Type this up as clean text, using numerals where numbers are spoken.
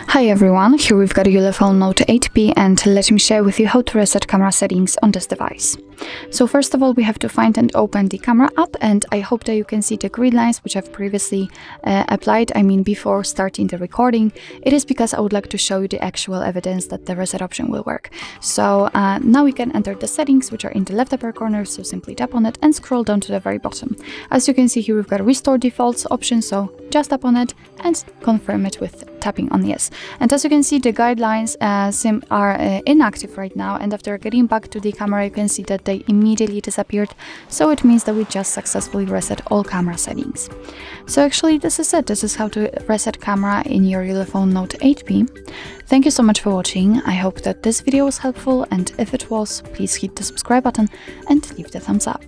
Hi everyone, here we've got a ULEFONE Note 8P and let me share with you how to reset camera settings on this device. So first of all, we have to find and open the camera app, and I hope that you can see the grid lines which I've previously applied, before starting the recording. It is because I would like to show you the actual evidence that the reset option will work. So now we can enter the settings which are in the left upper corner, so simply tap on it and scroll down to the very bottom. As you can see here, we've got a restore defaults option, so just tap on it and confirm it with tapping on yes. And as you can see, the guidelines are inactive right now, and after getting back to the camera you can see that they immediately disappeared, so it means that we just successfully reset all camera settings. So actually this is it. This is how to reset camera in your ULEFONE Note 8P. Thank you so much for watching. I hope that this video was helpful, and if it was, please hit the subscribe button and leave the thumbs up.